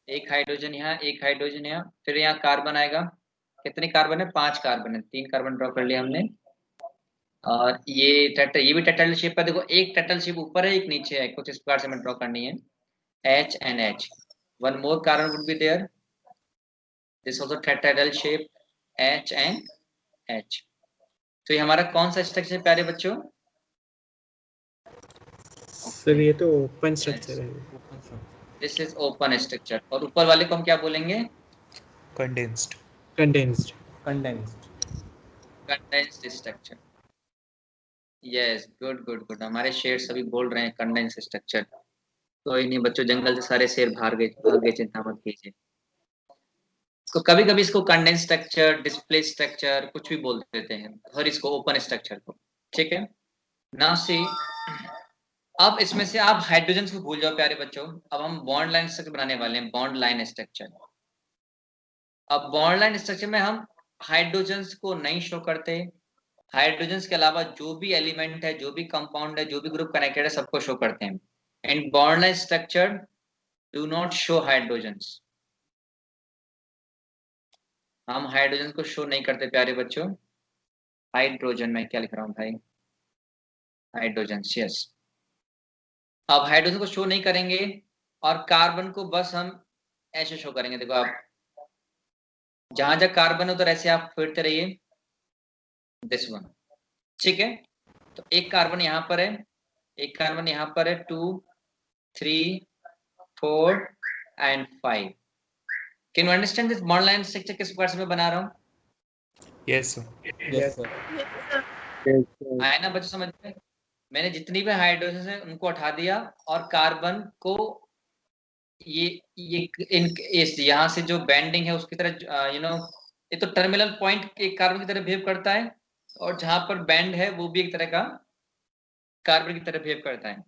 एक हाइड्रोजन यहाँ, एक हाइड्रोजन यहाँ, फिर यहाँ कार्बन आएगा। कितने कार्बन है? 5 कार्बन है। 3 कार्बन ड्रॉ कर लिया हमने। और ये भी टेट्राहेड्रल शेप का, देखो एक टेट्राहेड्रल शेप ऊपर है, एक नीचे है, कुछ इस प्रकार से हमें ड्रॉ करनी है। H and H, one more carbon would be there. This also tetrahedral shape, H and H. तो ये हमारा कौन सा स्ट्रक्चर है प्यारे बच्चों? सर ये तो ओपन स्ट्रक्चर है। This is open structure. और ऊपर वाले को हम क्या बोलेंगे? Condensed. Condensed. Condensed structure. Yes, good good good. हमारे शेर सभी बोल रहे हैं कंडेंस्ड स्ट्रक्चर। कोई नहीं बच्चों, जंगल से सारे शेर भाग गए, चिंता मत कीजिए। तो कभी कभी इसको कंडेंस स्ट्रक्चर, डिस्प्ले स्ट्रक्चर कुछ भी बोल देते हैं, और इसको ओपन स्ट्रक्चर को। ठीक है ना? सी, अब इसमें से आप हाइड्रोजन को भूल जाओ प्यारे बच्चों। अब हम बॉन्ड लाइन स्ट्रक्चर बनाने वाले हैं, बॉन्ड लाइन स्ट्रक्चर। अब बॉन्ड लाइन स्ट्रक्चर में हम हाइड्रोजन को नहीं शो करते। हाइड्रोजन के अलावा जो भी एलिमेंट है, जो भी कंपाउंड है, जो भी ग्रुप कनेक्टेड है, सबको शो करते हैं। And bond line structure do not show hydrogens. हम हाइड्रोजन को शो नहीं करते प्यारे बच्चों। हाइड्रोजन, मैं क्या लिख रहा हूँ भाई? Hydrogen, yes. अब हाइड्रोजन को शो नहीं करेंगे, और कार्बन को बस हम ऐसे शो करेंगे। देखो आप, जहां जहां कार्बन हो तो ऐसे आप फेरते रहिए, दिस वन। ठीक है, तो एक कार्बन यहाँ पर है, एक कार्बन यहाँ पर है, 2 3 4 and 5। Can you understand this bond line structure किस प्रकार से मैं बना रहा हूँ? Yes sir. आया ना बच्चों समझ में? मैंने जितनी भी हाइड्रोजन है उनको हटा दिया, और कार्बन को ये इस यहाँ से जो बैंडिंग है उसकी तरह, ये तो टर्मिनल पॉइंट एक कार्बन की तरह बिहेव करता है, और जहां पर बैंड है वो भी एक तरह का कार्बन की तरह बिहेव करता है।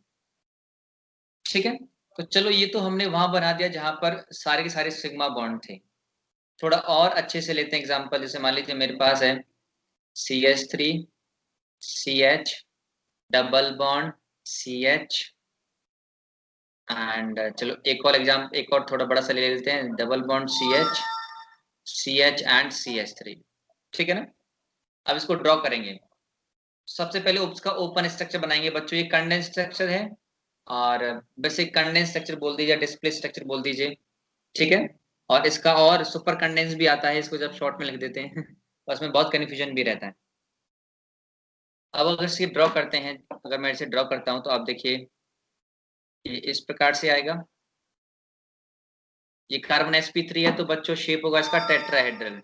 ठीक है, तो चलो ये तो हमने वहां बना दिया जहां पर सारे के सारे सिग्मा बॉन्ड थे। थोड़ा और अच्छे से लेते हैं एग्जांपल। जैसे मान लीजिए मेरे पास है CH3 CH double bond CH, and चलो एक और एग्जाम्पल, एक और थोड़ा बड़ा सा ले लेते हैं, double bond CH CH and CH3। ठीक है ना? अब इसको ड्रॉ करेंगे। सबसे पहले उसका ओपन स्ट्रक्चर बनाएंगे बच्चों। ये कंडेंस स्ट्रक्चर है, और वैसे कंडेंस स्ट्रक्चर बोल दीजिए, डिस्प्ले स्ट्रक्चर बोल दीजिए। ठीक है, और इसका और सुपर कंडेंस भी आता है, इसको जब शॉर्ट में लिख देते हैं बस में बहुत कन्फ्यूजन भी रहता है। अब अगर इसे ड्रॉ करते हैं, अगर मैं इसे ड्रॉ करता हूं तो आप देखिए ये इस प्रकार से आएगा। ये कार्बन sp3 है, तो बच्चों शेप होगा इसका टेट्राहेड्रल।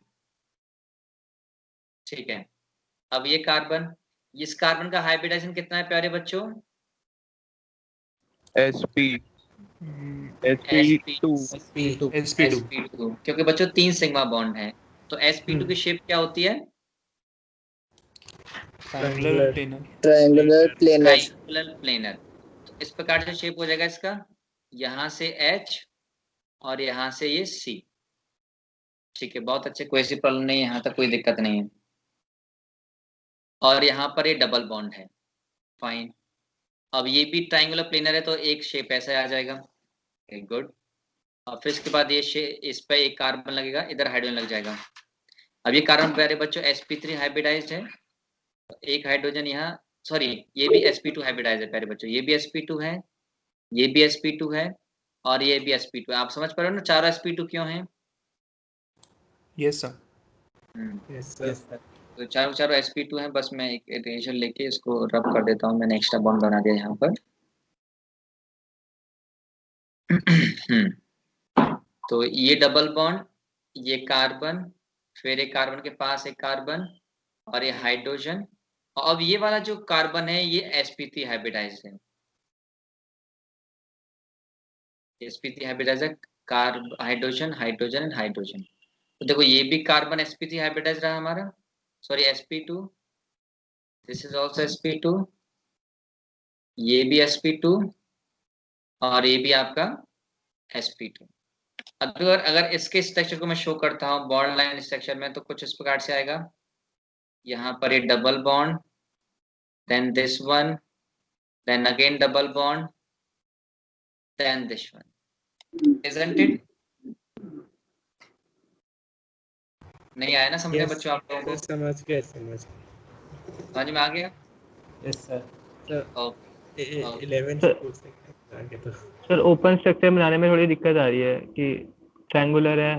ठीक है, अब ये कार्बन, इस कार्बन का हाइब्रिडाइजेशन कितना है प्यारे बच्चों? sp2 क्योंकि बच्चों 3 सिग्मा बॉन्ड है, तो sp2 की शेप क्या होती है? Triangular planar. तो इस प्रकार से शेप हो जाएगा इसका, यहाँ से H और यहाँ से ये C। ठीक है, बहुत अच्छे, कोई सी प्रॉब्लम नहीं है, यहाँ तक कोई दिक्कत नहीं है। और यहाँ पर ये डबल बॉन्ड है, फाइन। अब ये भी ट्रायंगुलर प्लेनर है, तो एक शेप ऐसा आ जाएगा। गुड। और फिर इसके बाद ये इस पे एक कार्बन लगेगा, इधर हाइड्रोजन लग जाएगा। अब ये कार्बन प्यारे बच्चों sp3 हाइब्रिडाइज्ड है, तो एक हाइड्रोजन यहाँ, सॉरी ये भी sp2 हाइब्रिडाइज्ड है प्यारे बच्चों। ये भी sp2 है, ये भी sp2 है, और ये भी sp2 है। आप समझ पा रहे हो ना चारों sp2 क्यों हैं? Yes sir. तो चारों sp2 हैं। बस मैं एक इटरेशन लेके इसको रब कर देता हूँ। मैंने एक्स्ट्रा बॉन्ड बना दिया यहाँ पर तो ये डबल बॉन्ड, ये कार्बन, फिर एक कार्बन के पास एक कार्बन, और ये हाइड्रोजन। और अब ये वाला जो कार्बन है ये sp3 हाइब्रिडाइज्ड है। sp3 हाइब्रिडाइज्ड है, हाइड्रोजन हाइड्रोजन एंड हाइड्रोजन। तो देखो ये भी कार्बन sp3 हाइब्रिडाइज्ड रहा हमारा, sorry sp2, this is also sp2, ये भी sp2, और ये भी आपका sp2। अगर इसके स्ट्रक्चर को मैं शो करता हूँ बॉन्ड लाइन स्ट्रक्चर में, तो कुछ इस प्रकार से आएगा। यहाँ पर ये double bond, then this one, then again double bond, then this one, isn't it? नहीं आया ना समझ में Yes, बच्चों आप लोगों सर को? समझ गए समझ समझ में आ गया? Yes sir. Sir okay okay 11 से सर पूछ सकते हैं आगे तो। सर ओपन स्ट्रक्चर बनाने में थोड़ी दिक्कत आ रही है कि ट्रायंगुलर है,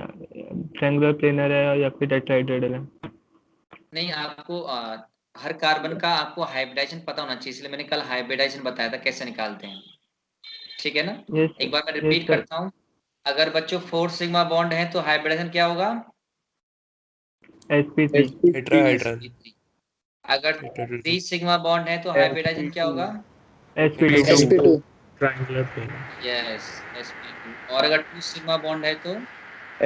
ट्रायंगुलर प्लेनर है या फिर टेट्राहेड्रल है। नहीं आपको हर कार्बन का आपको हाइब्रिडाइजेशन पता होना चाहिए, इसलिए मैंने कल हाइब्रिडाइजेशन बताया था कैसे निकालते हैं। ठीक है ना? यस एक बार मैं यस रिपीट सर। करता हूँ। अगर बच्चों 4 सिग्मा बॉन्ड है तो हाइब्रिडाइजेशन क्या होगा? sp3 tetrahedral. sp3। अगर टेट्राहेड्रल 3 सिग्मा बॉन्ड है तो हाइब्रिडाइजेशन क्या होगा? sp2 sp2 triangular plane. Yes sp2। और अगर 2 सिग्मा बॉन्ड है तो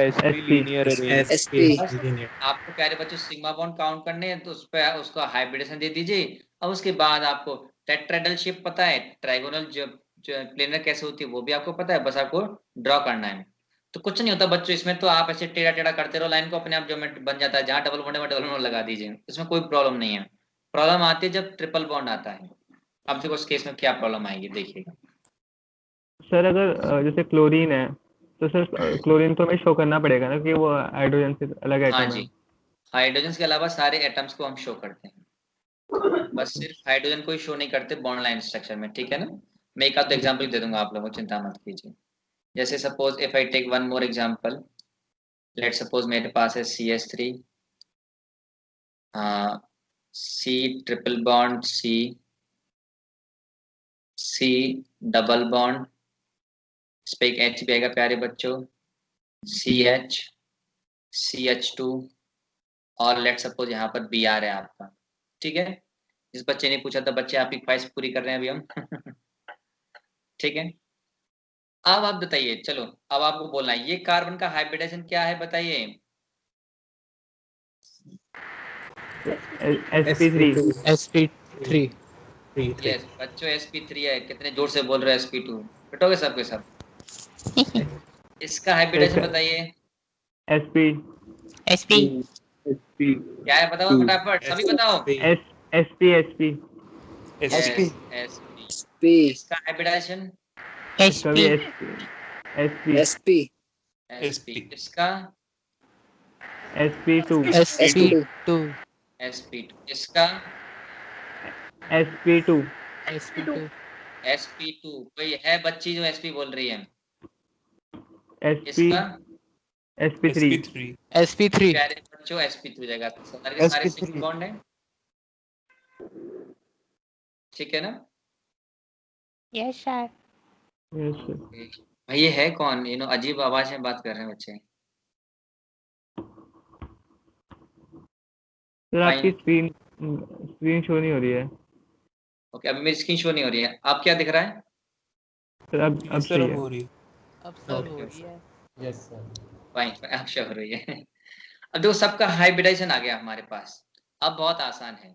sp लीनियर अरेंज। SP बस linear। आपको प्यारे बच्चों सिग्मा बॉन्ड काउंट करने हैं तो उस पे उसका हाइब्रिडेशन दे दीजिए। अब उसके बाद आपको टेट्राहेड्रल शेप पता है, ट्राइगोनल जो प्लेनर कैसे होती है वो भी आपको पता है, बस आपको ड्रॉ करना है। तो कुछ नहीं होता बच्चों इसमें, तो आप ऐसे टेढ़ा टेढ़ा करते रहो लाइन को, अपने आप ज्योमेट्री बन जाता है। जहाँ डबल बॉन्ड है वहाँ डबल बॉन्ड लगा दीजिए, इसमें कोई प्रॉब्लम नहीं है। प्रॉब्लम आती है जब ट्रिपल बॉन्ड आता है। अब देखो उस केस में क्या प्रॉब्लम आएगी देखिएगा। सर अगर जैसे क्लोरीन है तो सर क्लोरीन तो हमें शो करना पड़ेगा ना कि वो हाइड्रोजन से अलग हाँ एटम है। जी, हाइड्रोजन के अलावा सारे एटम्स को हम शो करते हैं, बस सिर्फ हाइड्रोजन को ही शो नहीं करते बॉन्ड लाइन स्ट्रक्चर में। ठीक है ना? मैं एक आध एग्जांपल दे दूंगा आप लोगों को, चिंता मत कीजिए। जैसे suppose if I take one more example, let suppose मेरे पास है CH3, C triple bond C double bond, इस पे एक H भी आएगा प्यारे बच्चों, CH CH2, और लेट सपोज यहाँ पर Br है आपका। ठीक है? जिस बच्चे ने पूछा था, बच्चे आपकी ख्वाहिश पूरी कर रहे हैं अभी हम ठीक है? अब आप बताइए, चलो अब आपको बोलना है ये कार्बन का हाइब्रिडेशन क्या है बताइए। sp3 sp3। यस बच्चों sp3 है, कितने जोर से बोल रहे हो sp2, पिटोगे सबके सब। इसका हाइब्रिडेशन बताइए sp SP क्या है, बताओ फटाफट सभी बताओ। s sp yes sp sp। sp इसका हाइब्रिडेशन इसका भी SP sp sp sp। इसका sp2 sp2 sp2। इसका sp2 SP2 sp2। कोई है बच्ची जो sp बोल रही है? sp इसका sp3 sp3 sp3 प्यारे बच्चों sp3 हो जाएगा, सारे के सारे sp3 सिंगल बॉन्ड है। ठीक है ना? Yes sir। yes sir। भाई ये है कौन, अजीब आवाज में बात कर रहे हैं बच्चे। सर आपकी फाइन। स्क्रीन शो नहीं हो रही है। ओके, अभी मेरी स्क्रीन शो नहीं हो रही है, आप क्या दिख रहा है? सर अब सर सही अब है। हो रही है। अब सर हो ओके रही है। Yes sir. फाइन, अब शो हो रही है अब देखो सबका हाइब्रिडाइजेशन आ गया हमारे पास। अब बहुत आसान है।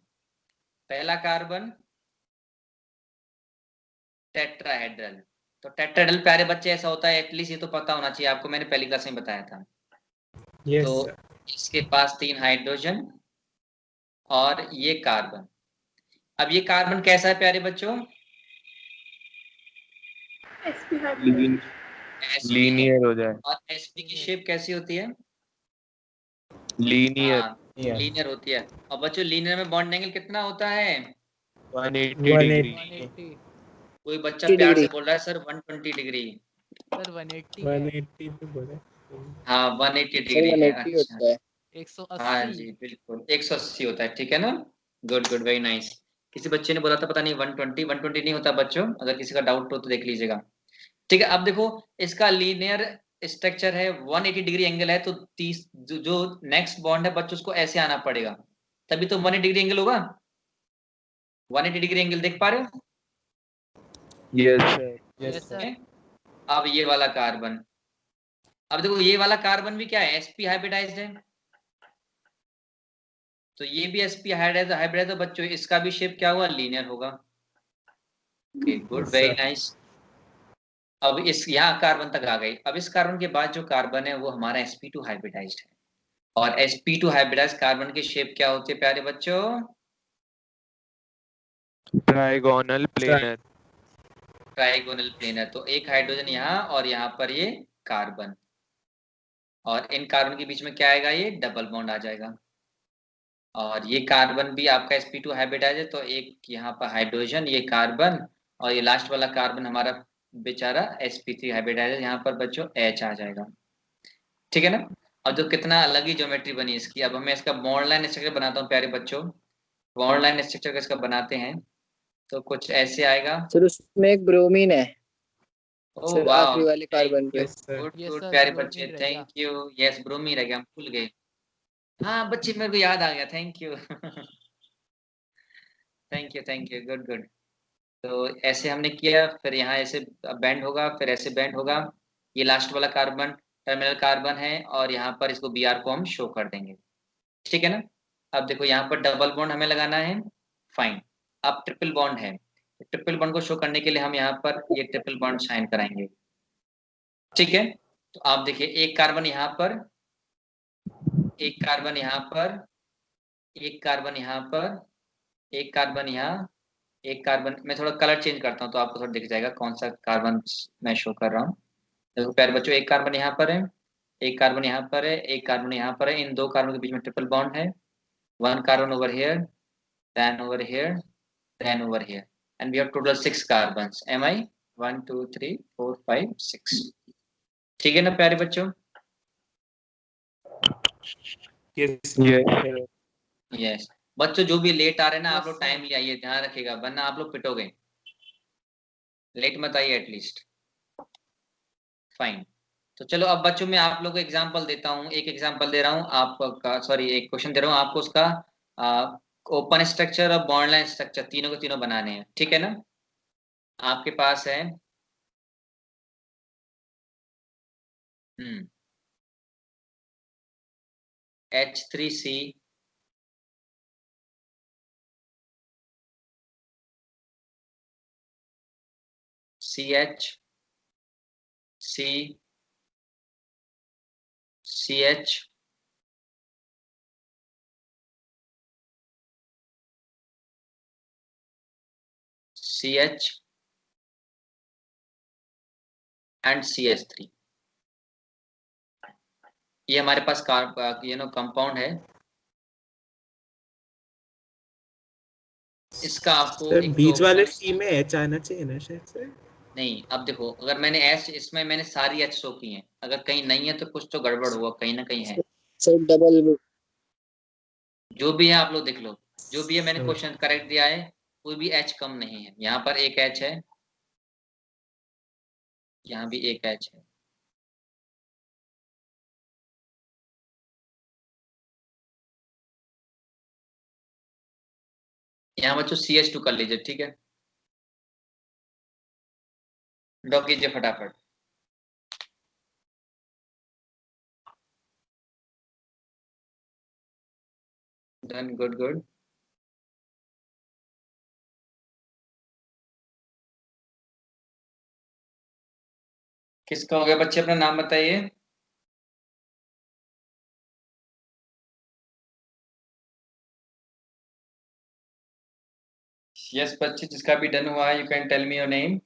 पहला कार्बन टेट्राहेड्रल। तो टेट्राहेड्रल प्यारे बच्चे ऐसा होता है, एटलीस्ट ये तो पता होना चाहिए आपको, मैंने पहली क्लास में बताया था। यस तो सर। इसके पास 3 हाइड्रोजन और ये कार्बन। अब ये कार्बन कैसा है प्यारे बच्चों? sp है। हो जाए। और sp की शेप कैसी होती है? लीनियर। हाँ लीनियर होती है। और बच्चों लीनियर में बॉन्ड एंगल कितना होता है? 180 डिग्री। 180 कोई बच्चा 80 प्यार से डिग्री बोल रहा है सर 120 डिग्री। सर 180 है। 180 पे बोले। हाँ 180 सर डिग्री है, 180 अच्छा। होता है। हाँ 180। जी बिल्कुल 180 होता है, ठीक है ना? Good good very nice. किसी बच्चे ने बोला था पता नहीं 120, 120 नहीं होता बच्चों, अगर किसी का डाउट हो तो देख लीजिएगा। ठीक है, अब देखो इसका लीनियर स्ट्रक्चर है, 180 डिग्री एंगल है, तो 30 जो नेक्स्ट बॉन्ड है बच्चों उसको ऐसे आना पड़ेगा, तभी तो 180 डिग्री एंगल होगा। 180 डिग्री एंगल देख पा रहे हो? Yes sir. Yes yes sir. Sir. अब ये वाला कार्बन, अब देखो ये वाला कार्बन भी क्या है, sp हाइब्रिडाइज्ड है, तो ये भी sp हाइब्रिडाइज्ड है बच्चों, इसका भी शेप क्या हुआ, लीनियर होगा। Okay good yes very sir. Nice. अब इस यहाँ कार्बन तक आ गई। अब इस कार्बन के बाद जो कार्बन है वो हमारा sp2 हाइब्रिडाइज्ड है। और sp2 हाइब्रिडाइज्ड कार्बन की शेप क्या होती है प्यारे बच्चों? Trigonal planar. Trigonal planar. तो एक हाइड्रोजन यहाँ और यहाँ पर ये कार्बन। और इन कार्बन के बीच में क्या आएगा, ये डबल बॉन्ड आ जाएगा। और ये कार्बन भी आपका sp2 हाइब्रिडाइज है, तो एक यहाँ पर हाइड्रोजन, ये कार्बन, और ये लास्ट वाला कार्बन हमारा बेचारा sp3 हाइब्रिडाइज है, यहाँ पर बच्चों H आ जाएगा। ठीक है ना। और जो कितना अलग ही ज्योमेट्री बनी इसकी। अब मैं इसका बॉन्ड लाइन स्ट्रक्चर बनाता हूँ प्यारे बच्चों। बॉन्ड लाइन स्ट्रक्चर इसका बनाते हैं तो कुछ ऐसे आएगा। सर उसमें एक ब्रोमीन है ओ सर, वाह, आखिरी वाले कार्बन पे। Yes sir. Good Yes, good sir, प्यारे bromine बच्चे, रह गया। Thank you. यस ब्रोमीन रह गया, हम भूल गए। हाँ बच्चे मेरे को याद आ गया, thank you thank you good good. तो ऐसे हमने किया, फिर यहाँ ऐसे बैंड होगा, फिर ऐसे बैंड होगा। ये लास्ट वाला कार्बन टर्मिनल कार्बन है, और यहाँ पर इसको Br को हम शो कर देंगे। ठीक है ना। अब देखो यहाँ पर डबल बॉन्ड हमें लगाना है, फाइन। अब ट्रिपल बॉन्ड है, ट्रिपल बॉन्ड को शो करने के लिए हम यहाँ पर ये ट्रिपल बॉन्ड साइन कराएंगे। ठीक है। तो आप देखिए, एक कार्बन यहाँ पर, एक कार्बन यहाँ पर, एक कार्बन यहाँ पर, एक कार्बन यहाँ, एक कार्बन। मैं थोड़ा कलर चेंज करता हूँ तो आपको थोड़ा दिख जाएगा कौन सा कार्बन मैं शो कर रहा हूँ। देखो प्यारे बच्चों, एक कार्बन यहाँ पर है, एक कार्बन यहाँ पर है, एक कार्बन यहाँ पर है। इन दो कार्बन के बीच में ट्रिपल बॉन्ड है। One carbon over here, then over here, then over here, and we have total 6 carbons. Am I 1 2 3 4 5 6। ठीक है ना प्यारे बच्चों। Yes. Yes. यस बच्चों, जो भी लेट आ रहे हैं ना, आप Yes, लोग sir. टाइम ले आइए, ध्यान रखिएगा, वरना आप लोग पिटोगे। लेट मत आइए एटलीस्ट। फाइन। तो चलो अब बच्चों, मैं आप लोगों को एग्जांपल देता हूँ, एक एग्जांपल दे रहा हूँ आपका, सॉरी एक क्वेश्चन दे रहा हूँ आपको। उसका ओपन स्ट्रक्चर और बॉन्ड लाइन स्ट्रक्चर तीनों के तीनों बनाने हैं। ठीक है ना। आपके पास है H3C, CH, C, CH, CH and CH3। ये हमारे पास कंपाउंड है। इसका आपको सर एक बीच तो वाले सी में एच आना चाहिए ना शायद से। नहीं, अब देखो, अगर मैंने एच, इसमें मैंने सारी एच शो की हैं, अगर कहीं नहीं है तो कुछ तो गड़बड़ हुआ, कहीं ना कहीं है। सर डबल, जो भी है आप लोग देख लो, जो भी है मैंने सर। क्वेश्चन करेक्ट दिया है, कोई भी एच कम नहीं है। यहाँ पर एक एच है, यहाँ भी एक एच है। यहाँ बच्चों CH2 कर लीजिए। ठीक है, ड्रॉ कीजिए फटाफट। Done, good good. किसका हो गया बच्चे, अपना नाम बताइए। यस बच्चे, जिसका भी डन हुआ है, you can tell me your name.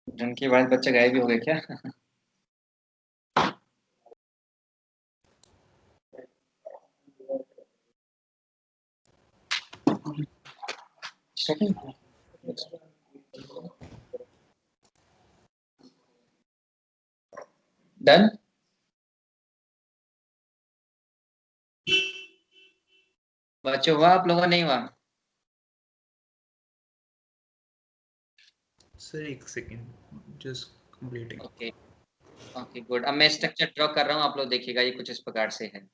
Done के बाद बच्चे गायब भी हो गए क्या डन। बच्चे हुआ आप लोगों का, नहीं हुआ? Sir, एक second. Just completing. Okay okay good. अब मैं स्ट्रक्चर ड्रॉ कर रहा हूँ, आप लोग देखिएगा, ये कुछ इस प्रकार से है।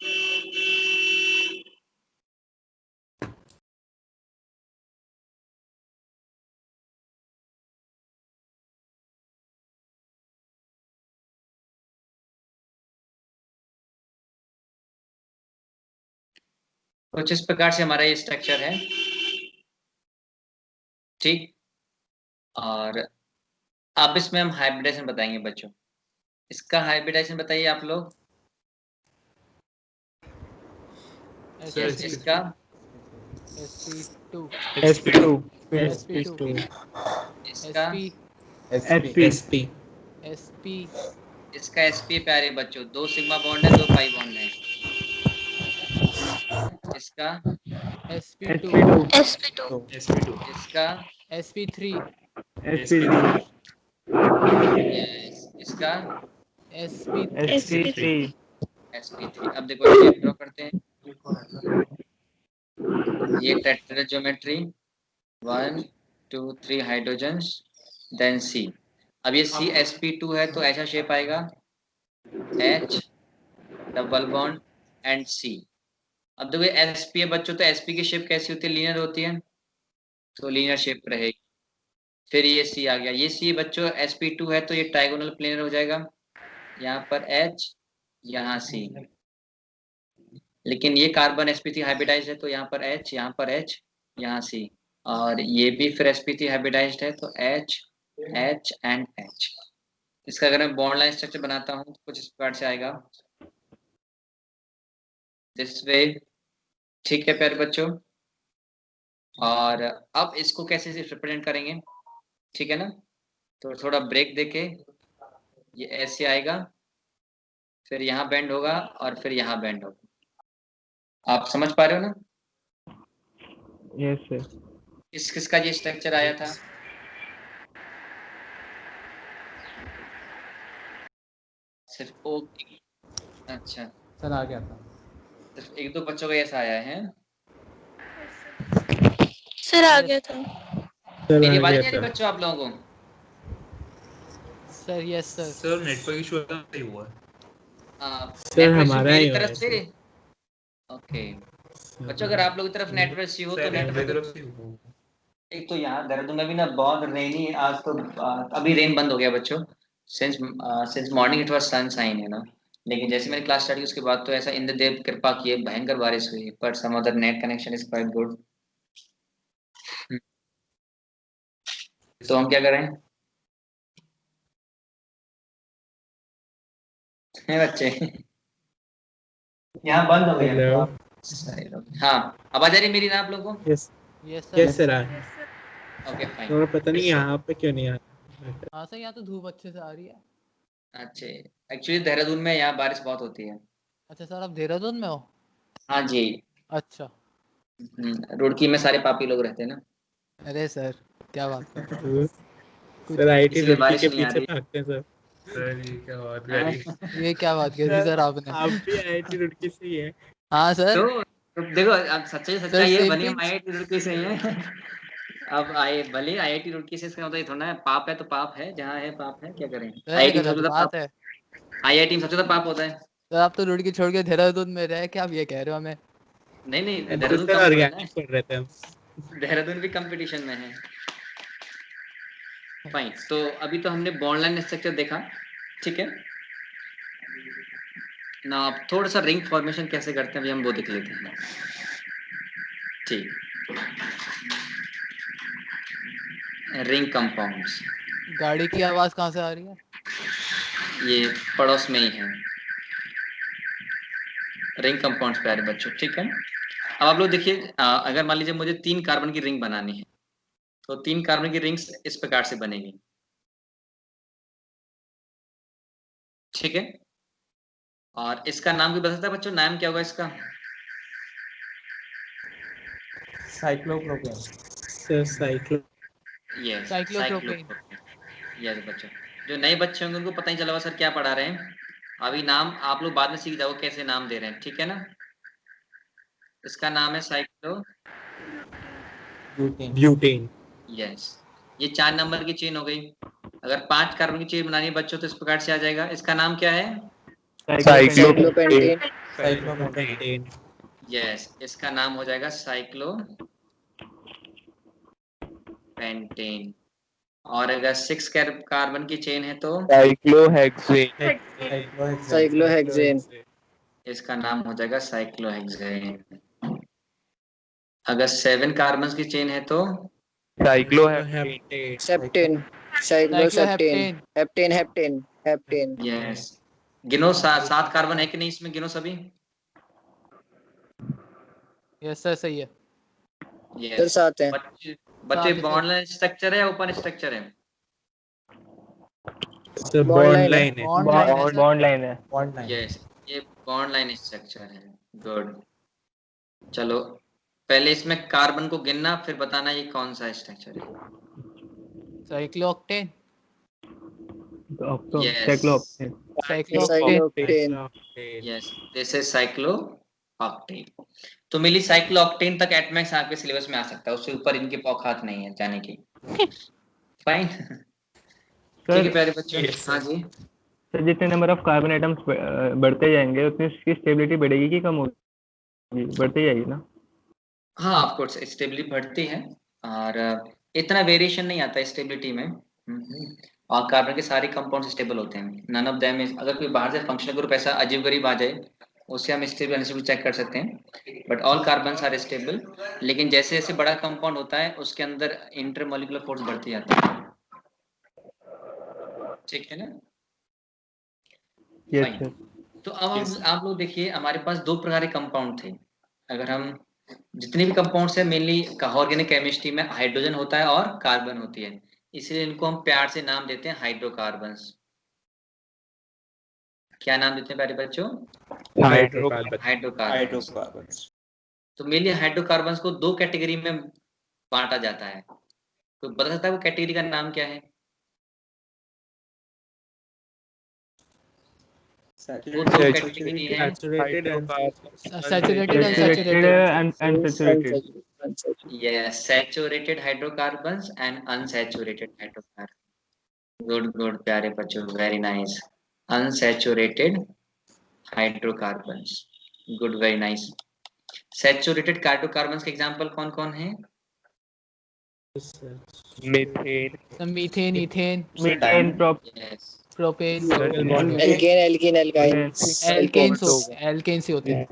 कुछ इस प्रकार से हमारा ये स्ट्रक्चर है। ठीक। और अब इसमें हम हाइब्रिडाइजेशन बताएंगे बच्चों। इसका हाइब्रिडाइजेशन बताइए आप लोग। Sir, यस, इसका sp2 sp2 sp2 इसका sp sp SP. sp इसका sp है प्यारे बच्चों, 2 सिग्मा बॉन्ड है, 2 पाई बॉन्ड है। इसका sp2 sp2 sp2 इसका sp3 sp3 यस, इसका sp3 sp3 sp3। अब देखो शेप ड्रॉ करते हैं। ये tetra geometry 1 2 3 hydrogens then C। अब ये C sp2 है तो ऐसा शेप आएगा H double bond and C। अब देखो sp है बच्चों, तो sp की शेप कैसी होती है? लीनियर होती है, तो लीनियर शेप रहेगी। फिर ये C आ गया, ये C बच्चों sp2 है तो ये ट्राइगोनल प्लेनर हो जाएगा, यहाँ पर H यहाँ C। लेकिन ये कार्बन sp3 हाइब्रिडाइज्ड है तो यहाँ पर H, यहाँ पर H, यहाँ C। और ये भी फिर sp3 हाइब्रिडाइज्ड है तो H H एंड H। इसका अगर मैं बॉन्ड लाइन स्ट्रक्चर बनाता हूँ तो कुछ इस प्रकार से आएगा, दिस वे। ठीक है प्यारे बच्चों, और अब इसको कैसे रिप्रेजेंट करेंगे, ठीक है ना? तो थोड़ा ब्रेक देके ये ऐसे आएगा, फिर यहाँ बेंड होगा और फिर यहाँ बेंड होगा। आप समझ पा रहे हो ना? Yes sir. किसका ये स्ट्रक्चर आया था? सिर्फ ओ, अच्छा सर आ गया था। सिर्फ 1-2 बच्चों का ऐसा आया है। सर आ गया था। सर मेरी आ आवाज गया नहीं आ रही था बच्चों आप लोगों को? Sir yes sir. Sir network issue ही हुआ है। सर नेटवर्क हमारा मेरी ही हो तरफ रहा से। है ओके बच्चों, अगर आप लोगों की तरफ नेटवर्क सी हो तो सर मेरी नेटवर्क, तरफ से हुआ। एक तो यहाँ देहरादून में भी ना बहुत रेनी आज तो, अभी रेन बंद हो गया बच्चों। Since morning it was sunshine है ना, लेकिन जैसे मैंने क्लास स्टार्ट की उसके बाद तो ऐसा इंद्रदेव कृपा किए भयंकर बारिश हुई, but some other net connection is quite good. तो हम क्या करें हैं बच्चे? यहाँ बंद हो गया तो हेलो आप हाँ, आवाज आ रही मेरी ना आप लोगों को? Yes yes yes sir. Sir ah okay fine. और पता नहीं यहाँ पे क्यों नहीं आ रहा। हाँ सर यहाँ तो धूप अच्छे से आ रही है। अच्छा, एक्चुअली देहरादून में यहाँ बारिश बहुत होती है। अच्छा सर आप देहरादून में हो? हाँ जी। अच्छा। रुड़की में सारे पापी लोग रहते हैं ना, अरे सर क्या बात कर रहे हो? सर आईटी इसलिए रुड़की बारिश के नहीं आ पीछे रही। भागते हैं सर। सर ये क्या बात हाँ? करी। ये क्या बात कर दी सर आपने? आप भी आईटी रुड़की से ही है। हाँ सर। तो देखो अब सच्चाई सर सच्चाई है, सेम भले हम पिंच। आईआईटी रुड़की से ही हैं। अब आए भले आईआईटी रुड़की से, इसका मतलब ये थोड़ा है पाप है तो पाप है, जहाँ है पाप है, क्या करें? सर ये आईआईटी में सबसे गलत ज्यादा बात पाप, है। आईआईटी में सबसे ज्यादा पाप होता है। सर आप तो रुड़की छोड़ के देहरादून में रहे, क्या आप ये कह रहे हो हमें? नहीं नहीं, तो देहरादून सर कम थोड़ा ना ऑर्गेनिक पढ़ रहे थे हम। है, देहरादून भी कंपटीशन में है। फाइन, तो अभी तो हमने बॉन्ड लाइन स्ट्रक्चर देखा, ठीक है ना? आप थोड़ा सा रिंग फॉर्मेशन कैसे करते हैं अभी हम वो देख लेते हैं। ठीक, रिंग कंपाउंड्स, गाड़ी की आवाज कहाँ से आ रही है? ये पड़ोस में ही है। रिंग कंपाउंड्स प्यारे बच्चों, ठीक है। अब आप लोग देखिए, अगर मान लीजिए मुझे 3 कार्बन की रिंग बनानी है तो 3 कार्बन की रिंग्स इस प्रकार से बनेगी, ठीक है। और इसका नाम भी बता सकता है बच्चों, नाम क्या होगा इसका? Cyclopropane. Sir cyclo yes, cyclopropane. Yes बच्चों, जो नए बच्चे होंगे उनको पता ही चला होगा सर क्या पढ़ा रहे हैं। अभी नाम आप लोग बाद में सीख जाओगे कैसे नाम दे रहे हैं, ठीक है ना? इसका नाम है साइक्लो ब्यूटेन। यस। ये 4 नंबर की चेन हो गई। अगर 5 कार्बन की चेन बनानी है बच्चों तो इस प्रकार से आ जाएगा। इसका नाम क्या है? साइक्लोपेंटेन। साइक्लोपेंटेन। यस, इसका नाम हो जाएगा साइक्लोपेंटेन। और अगर 6 कार्बन की चेन है तो साइक्लोहेक्सेन। साइक्लोहेक्सेन। इसका नाम हो जाएगा साइक्लोहेक्सेन। अगर 7 कार्बन की चेन है तो साइक्लोहेप्टेन। सेप्टेन। साइक्लोसेप्टेन। Cycloheptane. Heptane heptane heptane. Yes. गिनो 7 कार्बन है कि नहीं इसमें, गिनो सभी। यस सर सही है। Sir yes. 7 है। बच्चे सात है, बॉन्ड स्ट्रक्चर है या ओपन स्ट्रक्चर है? Sir Bond bond line line है बॉन्ड लाइन है सर। बॉन्ड लाइन है। बॉन्ड लाइन यस, ये बॉन्ड लाइन स्ट्रक्चर है। गुड। चलो पहले इसमें कार्बन को गिनना, फिर बताना ये कौन सा स्ट्रक्चर है। Cyclooctane. Yes. Cyclooctane. Cyclooctane. Cyclooctane. Yes, this is cyclooctane. तो मिली साइक्लोऑक्टेन तक एटमैक्स आपके सिलेबस में आ सकता है, उससे ऊपर इनकी औकात नहीं है जाने की। फाइन। ठीक है प्यारे बच्चों। हाँ जी। सर जितने नंबर ऑफ कार्बन एटम्स बढ़ते जाएंगे उतनी उसकी स्टेबिलिटी बढ़ेगी कि कम होगी? बढ़ती जाएगी ना? हाँ ऑफ कोर्स स्टेबिलिटी बढ़ती है, और इतना वेरिएशन नहीं आता स्टेबिलिटी में। और कार्बन के सारे कंपाउंड स्टेबल होते हैं। नन ऑफ देम इज, अगर कोई बाहर से फंक्शनल ग्रुप ऐसा अजीब गरीब आ जाए उससे हम स्टेबल अनस्टेबल चेक कर सकते हैं, but all carbon are stable. लेकिन जैसे जैसे बड़ा कंपाउंड होता है उसके अंदर इंटरमोलिकुलर फोर्स बढ़ती जाती है। ठीक है ना? Yes fine. सर। तो अब हम आप लोग देखिए, हमारे पास दो प्रकार के कंपाउंड थे। अगर हम जितने भी कंपाउंड्स हैं मेनली ऑर्गेनिक केमिस्ट्री में हाइड्रोजन होता है और कार्बन होती है, इसलिए इनको हम प्यार से नाम देते हैं हाइड्रोकार्बन्स। क्या नाम देते हैं प्यारे बच्चों? हाइड्रोकार्बन्स। तो मेनली हाइड्रोकार्बन्स को दो कैटेगरी में बांटा जाता है। तो बता सकता है वो कैटेगरी का नाम क्या है? वो दो कैटेगरी है। Saturated and saturated saturated and unsaturated. Yes, saturated hydrocarbons and unsaturated hydrocarbons. Good, good, प्यारे बच्चों, very nice. Unsaturated hydrocarbons. Good, very nice. Saturated hydrocarbons के एग्जांपल कौन कौन है? Methane, ethane, methane, Yes. Propane. Alkane, alkene, alkynes. Alkanes alkanes ही होते हैं।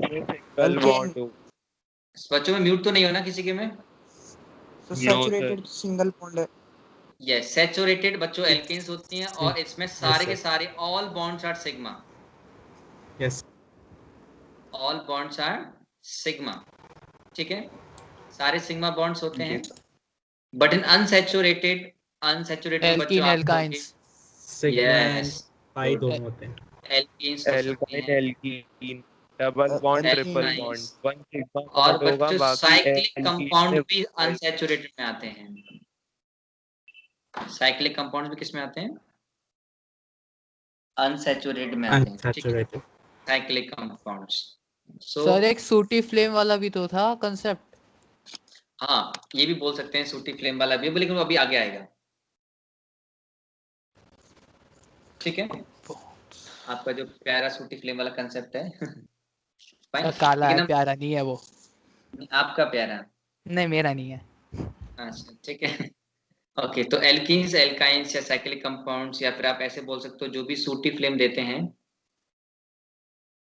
बच्चों में म्यूट तो नहीं हो ना किसी के में? सैचुरेटेड सिंगल बॉन्ड है। Yes, saturated बच्चों एल्केन्स होती हैं, और इसमें सारे के सारे all bonds are sigma. Yes All bonds are sigma. ठीक है, सारे सिग्मा बॉन्ड्स होते हैं। बट इन अनसैचुरेटेड एल्कीन, बच्चों एल्काइंस। सिग्मा एंड पाई दोनों होते हैं। एल्कीन्स हो सकते हैं, alkene double bond triple alkynes, bond one sigma और बॉन्ड होगा, बच्चों बाकी साइक्लिक कंपाउंड एल्कीन भी अनसैचुरेटेड में आते हैं। साइक्लिक कंपाउंड भी किस में आते हैं? अनसैचुरेटेड में आते हैं। ठीक है, अनसैचुरेटेड साइक्लिक कंपाउंड्स। सर एक सूटी फ्लेम वाला भी तो था कंसेप्ट। हाँ ये भी बोल सकते हैं, सूटी फ्लेम वाला भी, लेकिन वो अभी आगे आएगा। ठीक है, आपका जो प्यारा सूटी फ्लेम वाला कंसेप्ट है सर काला है, प्यारा नहीं है वो। आपका प्यारा नहीं, मेरा नहीं है। अच्छा ठीक है। ओके, तो एल्कीन्स, एल्काइंस या साइक्लिक कंपाउंड्स, या फिर आप ऐसे बोल सकते हो जो भी सूटी फ्लेम देते हैं।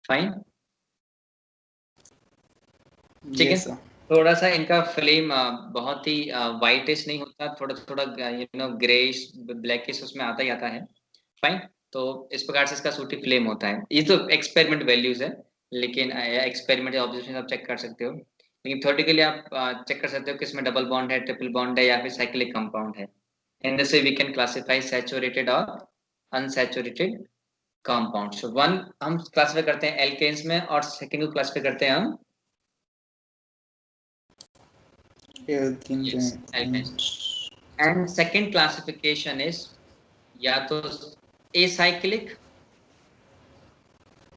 फाइन, ठीक है। थोड़ा सा इनका फ्लेम बहुत ही वाइटिश नहीं होता, थोड़ा थोड़ा ग्रेइश ब्लैकिश उसमें आता ही आता है। फाइन, तो इस प्रकार से इसका सूटी फ्लेम होता है। ये तो एक्सपेरिमेंट वैल्यूज है, लेकिन एक्सपेरिमेंट या ऑब्जर्वेशन आप चेक कर सकते हो, लेकिन थ्योरेटिकली आप चेक कर सकते हो कि इसमें डबल बॉन्ड है, ट्रिपल बॉन्ड है, या फिर साइक्लिक कंपाउंड है। In this way we can classify saturated और अनसैचुरेटेड कंपाउंड्स। वन हम क्लासिफाई करते हैं एल्केन्स में, और सेकंड को क्लासिफाई करते हैं हम एंड सेकंड क्लासिफिकेशन इज या तो एसाइक्लिक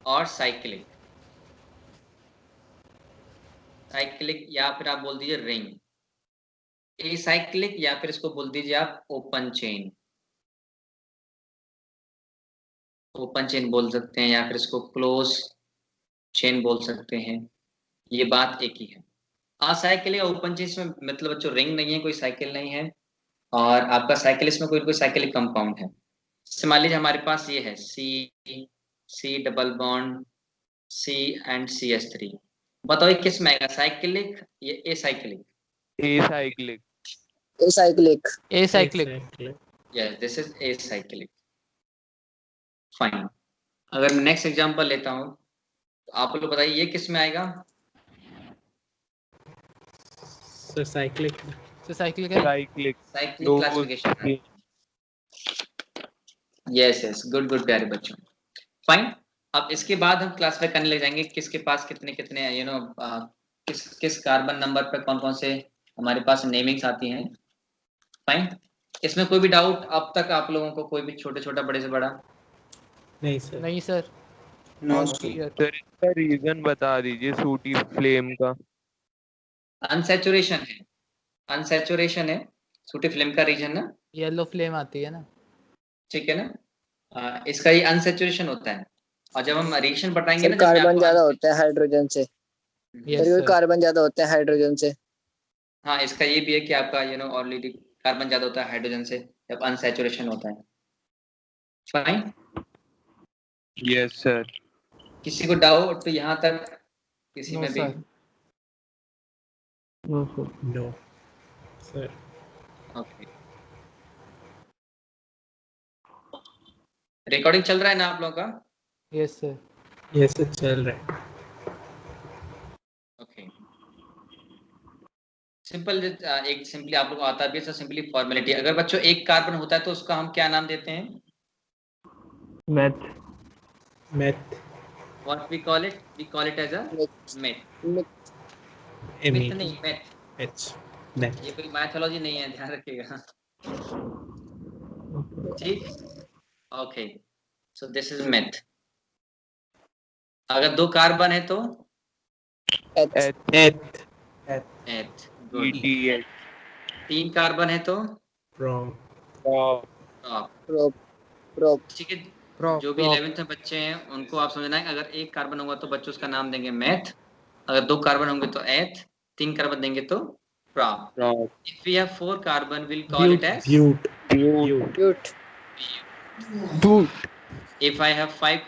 और साइक्लिक। साइक्लिक या फिर आप बोल दीजिए रिंग। एसाइक्लिक या फिर इसको बोल दीजिए आप ओपन चेन। ओपन चेन बोल सकते हैं, या फिर इसको क्लोज चेन बोल सकते हैं। ये बात एक ही है। असाइक्लिक और ओपन चेन में मतलब बच्चों रिंग नहीं है, कोई साइकिल नहीं है, और आपका साइकिल इसमें कोई साइक्लिक कंपाउंड है। जैसे मान लीजिए हमारे पास ये है C double bond C and CH3। बताओ ये किस में आएगा, साइक्लिक या acyclic? Acyclic. Acyclic. Acyclic. Yes, this is acyclic. Fine, अगर मैं नेक्स्ट एग्जांपल लेता हूं तो आप लोग बताइए ये किस में आएगा? सर साइक्लिक तो साइक्लिक है। Cyclic cyclic classification. Yes yes, good good प्यारे बच्चों, फाइन। अब इसके बाद हम क्लासिफाई करने लग जाएंगे किसके पास कितने कितने किस किस कार्बन नंबर पर कौन कौन से हमारे पास नेमिंग्स आती हैं। फाइन, इसमें कोई भी डाउट अब तक आप लोगों को, कोई भी छोटे छोटा बड़े से बड़ा? नहीं सर। नहीं सर। No Clear. सर, इसका रीजन बता दीजिए सूटी फ्लेम का। अनसैचुरेशन है, अनसैचुरेशन है सूटी फ्लेम का रीजन ना, येलो फ्लेम आती है ना। ठीक है ना। इसका ये अनसैचुरेशन होता है, और जब हम रिएक्शन बताएंगे ना, सर जब मैं कार्बन आपको ज्यादा होते हैं हाइड्रोजन से। Yes, sir sir. कार्बन ज्यादा होते हैं हाइड्रोजन से। हाँ, इसका ये भी है कि आपका ऑलरेडी कार्बन ज्यादा होता है हाइड्रोजन से जब अनसैचुरेशन होता है। Fine, yes sir. किसी को डाउट तो यहाँ तक किसी No, में भी? sir. No sir. No sir. Okay, recording चल रहा है ना आप लोगों का? Yes, sir. ये सर चल रहा है। ओके, सिंपल, एक सिंपली आप लोग को आता भी है, सिंपली फॉर्मेलिटी। अगर बच्चों एक कार्बन होता है तो उसका हम क्या नाम देते हैं? Math. Math. What we call it? We call it as a meth. Myth नहीं, मेथ। H math. ये कोई मैथोलॉजी नहीं है, ध्यान रखिएगा। ठीक, okay, so this is meth. अगर दो कार्बन है तो एच एथ। एथ, गुड। ETH तीन कार्बन है तो प्रोप। prop। प्रोप प्रोप ठीक है, Prop. जो भी 11th में बच्चे हैं उनको आप समझना है, अगर एक कार्बन होगा तो बच्चों उसका नाम देंगे मैथ, अगर दो कार्बन होंगे तो एथ, तीन कार्बन देंगे तो prop। prop If we have 4 carbon, we'll call it as ब्यूट। ब्यूट ब्यूट। ब्यूट If I have 5 carbon,